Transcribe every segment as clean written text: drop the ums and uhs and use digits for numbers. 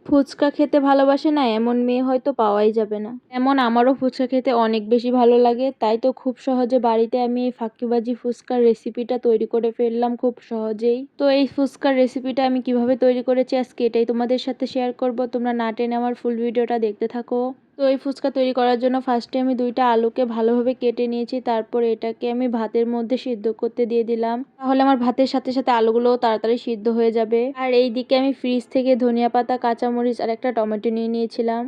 ফুচকা খেতে ভালোবাসে না এমন মেয়ে হয়তো পাওয়াই যাবে না। এমন আমারও ফুচকা খেতে অনেক বেশি ভালো লাগে, তাই তো খুব সহজে বাড়িতে আমি এই ফাঁকিবাজি ফুচকার রেসিপিটা তৈরি করে ফেললাম খুব সহজেই। তো এই ফুচকার রেসিপিটা আমি কিভাবে তৈরি করেছি আজকে এটাই তোমাদের সাথে শেয়ার করব। তোমরা না টেনে আমার ফুল ভিডিওটা দেখতে থাকো। তো এই ফুচকা তৈরি করার জন্য ফার্স্টে আমি 2টা আলুকে ভালোভাবে কেটে নিয়েছি, তারপর এটাকে আমি ভাতের মধ্যে সিদ্ধ করতে দিয়ে দিলাম, তাহলে আমার ভাতের সাথে সাথে আলুগুলোও তাড়াতাড়ি সিদ্ধ হয়ে যাবে। আর এই দিকে আমি ফ্রিজ থেকে ধনিয়া পাতা, কাঁচামরিচ আর একটা টমেটো নিয়ে নিয়েছিলাম।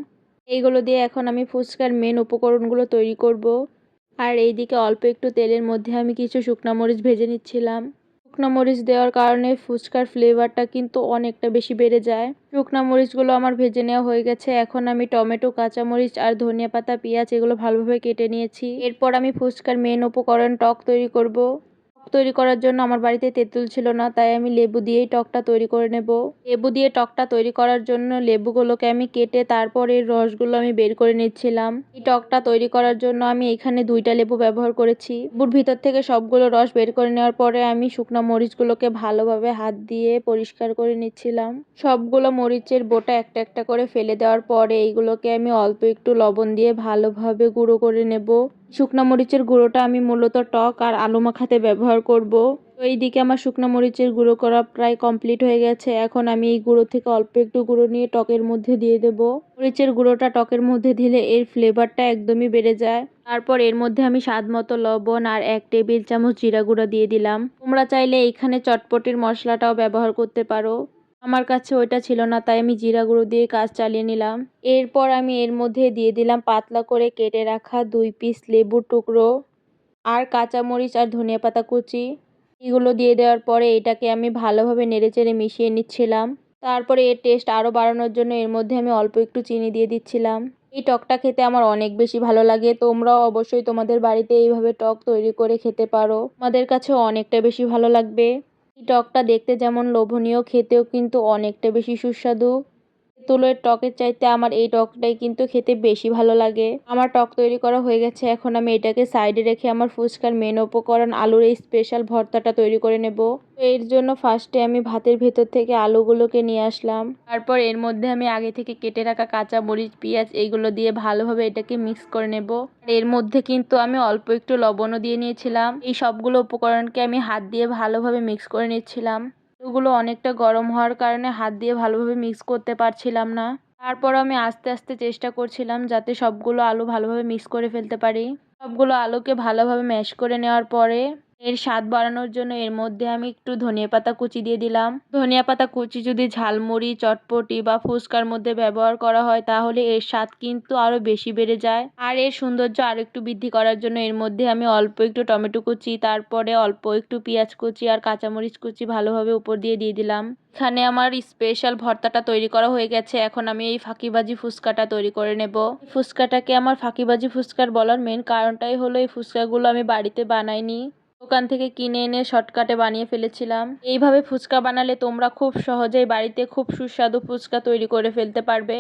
এইগুলো দিয়ে এখন আমি ফুচকার মেন উপকরণগুলো তৈরি করব। আর এই দিকে অল্প একটু তেলের মধ্যে আমি কিছু শুকনা মরিচ ভেজে নিচ্ছিলাম। শুকনা মরিচ দেওয়ার কারণে ফুচকার ফ্লেভারটা কিন্তু অনেকটা বেশি বেড়ে যায়। শুকনা মরিচগুলো আমার ভেজে নেওয়া হয়ে গেছে। এখন আমি টমেটো, কাঁচামরিচ আর ধনিয়া পাতা, পেঁয়াজ এগুলো ভালোভাবে কেটে নিয়েছি। এরপর আমি ফুচকার মেন উপকরণ টক তৈরি করব। টক তৈরি করার জন্য আমার বাড়িতে তেঁতুল ছিল না, তাই আমি লেবু দিয়েই টকটা তৈরি করে নেব। লেবু দিয়ে টকটা তৈরি করার জন্য লেবুগুলোকে আমি কেটে তারপর এর রসগুলো আমি বের করে নিচ্ছিলাম। এই টকটা তৈরি করার জন্য আমি এখানে 2টা লেবু ব্যবহার করেছি। লেবুর ভিতর থেকে সবগুলো রস বের করে নেওয়ার পরে আমি শুকনো মরিচগুলোকে ভালোভাবে হাত দিয়ে পরিষ্কার করে নিচ্ছিলাম। সবগুলো মরিচের বোটা একটা একটা করে ফেলে দেওয়ার পরে এইগুলোকে আমি অল্প একটু লবণ দিয়ে ভালোভাবে গুঁড়ো করে নেব। শুকনো মরিচের গুঁড়োটা আমি মূলত টক আর আলু মাখাতে ব্যবহার করব। তো এইদিকে আমার শুকনো মরিচের গুঁড়ো করা প্রায় কমপ্লিট হয়ে গেছে। এখন আমি এই গুঁড়ো থেকে অল্প একটু গুঁড়ো নিয়ে টকের মধ্যে দিয়ে দেব। মরিচের গুঁড়োটা টকের মধ্যে দিলে এর ফ্লেভারটা একদমই বেড়ে যায়। তারপর এর মধ্যে আমি স্বাদ মতো লবণ আর 1 টেবিল চামচ জিরা গুঁড়ো দিয়ে দিলাম। তোমরা চাইলে এখানে চটপটির মশলাটাও ব্যবহার করতে পারো। আমার কাছে ওইটা ছিল না, তাই আমি জিরা গুঁড়ো দিয়ে কাজ চালিয়ে নিলাম। এরপর আমি এর মধ্যে দিয়ে দিলাম পাতলা করে কেটে রাখা 2 পিস লেবুর টুকরো আর কাঁচামরিচ আর ধনিয়া পাতা কুচি। এগুলো দিয়ে দেওয়ার পরে এটাকে আমি ভালোভাবে নেড়েচেড়ে মিশিয়ে নিচ্ছিলাম। তারপরে এর টেস্ট আরও বাড়ানোর জন্য এর মধ্যে আমি অল্প একটু চিনি দিয়ে দিচ্ছিলাম। এই টকটা খেতে আমার অনেক বেশি ভালো লাগে। তোমরাও অবশ্যই তোমাদের বাড়িতে এইভাবে টক তৈরি করে খেতে পারো, তোমাদের কাছেও অনেকটা বেশি ভালো লাগবে। এই টকটা দেখতে যেমন লোভনীয়, খেতেও কিন্তু অনেকটা বেশি সুস্বাদু। তেঁতুলের টকের চাইতে আমার এই টকটাই কিন্তু খেতে বেশি ভালো লাগে। আমার টক তৈরি করা হয়ে গেছে। এখন আমি এটাকে সাইডে রেখে আমার ফুচকার মেন উপকরণ আলুর এই স্পেশাল ভর্তাটা তৈরি করে নেব। তো এর জন্য ফার্স্টে আমি ভাতের ভেতর থেকে আলুগুলোকে নিয়ে আসলাম। তারপর এর মধ্যে আমি আগে থেকে কেটে রাখা কাঁচা মরিচ, পেঁয়াজ এইগুলো দিয়ে ভালোভাবে এটাকে মিক্স করে নেব। এর মধ্যে কিন্তু আমি অল্প একটু লবণও দিয়ে নিয়েছিলাম। এই সবগুলো উপকরণকে আমি হাত দিয়ে ভালোভাবে মিক্স করে নিচ্ছিলাম। আলুগুলো অনেকটা গরম হওয়ার কারণে হাত দিয়ে ভালোভাবে মিক্স করতে পারছিলাম না। তারপর আমি আস্তে আস্তে চেষ্টা করছিলাম যাতে সবগুলো আলু ভালোভাবে মিক্স করে ফেলতে পারি। সবগুলো আলুকে ভালোভাবে ম্যাশ করে নেওয়ার পরে এর স্বাদ বাড়ানোর জন্য এর মধ্যে আমি একটু ধনিয়া পাতা কুচি দিয়ে দিলাম। ধনিয়া পাতা কুচি যদি ঝালমুড়ি, চটপটি বা ফুচকার মধ্যে ব্যবহার করা হয় তাহলে এর স্বাদ কিন্তু আরও বেশি বেড়ে যায়। আর এর সৌন্দর্য আরও একটু বৃদ্ধি করার জন্য এর মধ্যে আমি অল্প একটু টমেটো কুচি, তারপরে অল্প একটু পেঁয়াজ কুচি আর কাঁচামরিচ কুচি ভালোভাবে উপর দিয়ে দিলাম। এখানে আমার স্পেশাল ভর্তাটা তৈরি করা হয়ে গেছে। এখন আমি এই ফাঁকিবাজি ফুচকাটা তৈরি করে নেব। ফুচকাটাকে আমার ফাঁকিবাজি ফুচকার বলার মেন কারণটাই হলো এই ফুচকাগুলো আমি বাড়িতে বানাইনি, দোকান থেকে কিনে এনে শর্টকাটে বানিয়ে ফেলেছিলাম। এইভাবে ফুচকা বানালে তোমরা খুব সহজেই বাড়িতে খুব সুস্বাদু ফুচকা তৈরি করে ফেলতে পারবে।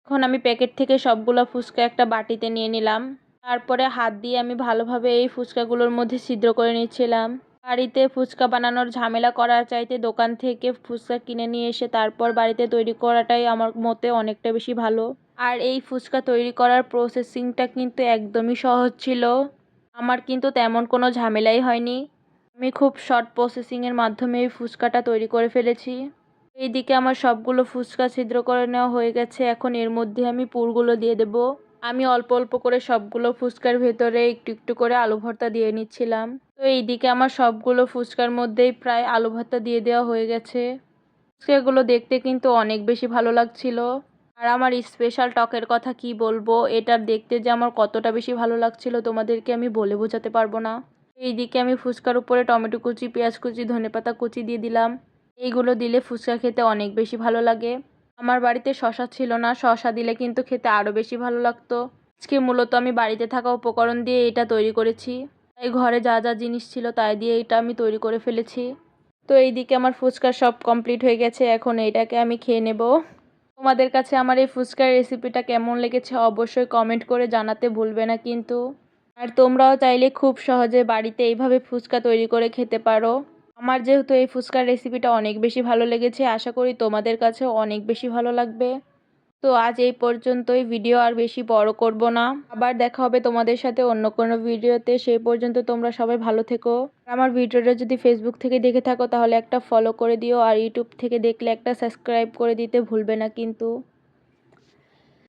এখন আমি প্যাকেট থেকে সবগুলো ফুচকা একটা বাটিতে নিয়ে নিলাম। তারপরে হাত দিয়ে আমি ভালোভাবে এই ফুচকাগুলোর মধ্যে ছিদ্র করে নিচ্ছিলাম। বাড়িতে ফুচকা বানানোর ঝামেলা করার চাইতে দোকান থেকে ফুচকা কিনে নিয়ে এসে তারপর বাড়িতে তৈরি করাটাই আমার মতে অনেকটা বেশি ভালো। আর এই ফুচকা তৈরি করার প্রসেসিংটা কিন্তু একদমই সহজ ছিল। আমার কিন্তু তেমন কোনো ঝামেলাই হয়নি। আমি খুব শর্ট প্রসেসিংয়ের মাধ্যমে এই ফুচকাটা তৈরি করে ফেলেছি। এইদিকে আমার সবগুলো ফুচকা ছিদ্র করে নেওয়া হয়ে গেছে। এখন এর মধ্যে আমি পুরগুলো দিয়ে দেব। আমি অল্প অল্প করে সবগুলো ফুচকার ভেতরে একটু একটু করে আলু ভর্তা দিয়ে নিচ্ছিলাম। তো এইদিকে আমার সবগুলো ফুচকার মধ্যেই প্রায় আলু ভর্তা দিয়ে দেওয়া হয়ে গেছে। ফুচকাগুলো দেখতে কিন্তু অনেক বেশি ভালো লাগছিল। আর আমার স্পেশাল টকের কথা কি বলবো, এটার দেখতে যে আমার কতটা বেশি ভালো লাগছিল তোমাদেরকে আমি বলে বোঝাতে পারবো না। এইদিকে আমি ফুচকার উপরে টমেটো কুচি, পেঁয়াজ কুচি, ধনেপাতা কুচি দিয়ে দিলাম। এইগুলো দিলে ফুচকা খেতে অনেক বেশি ভালো লাগে। আমার বাড়িতে শসা ছিল না, শসা দিলে কিন্তু খেতে আরও বেশি ভালো লাগতো। আজকে মূলত আমি বাড়িতে থাকা উপকরণ দিয়ে এটা তৈরি করেছি, তাই ঘরে যা যা জিনিস ছিল তাই দিয়ে এটা আমি তৈরি করে ফেলেছি। তো এইদিকে আমার ফুচকা সব কমপ্লিট হয়ে গেছে। এখন এইটাকে আমি খেয়ে নেব। তোমাদের কাছে আমার এই ফুচকার রেসিপিটা কেমন লেগেছে অবশ্যই কমেন্ট করে জানাতে ভুলবে না কিন্তু। আর তোমরাও চাইলে খুব সহজে বাড়িতে এইভাবে ফুচকা তৈরি করে খেতে পারো। আমার যেহেতু এই ফুচকার রেসিপিটা অনেক বেশি ভালো লেগেছে, আশা করি তোমাদের কাছেও অনেক বেশি ভালো লাগবে। তো আজ এই পর্যন্তই, ভিডিও আর বেশি বড় করব না। আবার দেখা হবে তোমাদের সাথে অন্য কোনো ভিডিওতে। সেই পর্যন্ত তোমরা সবাই ভালো থেকো। আমার ভিডিওটা যদি ফেসবুক থেকে দেখে থাকো তাহলে একটা ফলো করে দিও, আর ইউটিউব থেকে দেখলে একটা সাবস্ক্রাইব করে দিতে ভুলবে না কিন্তু।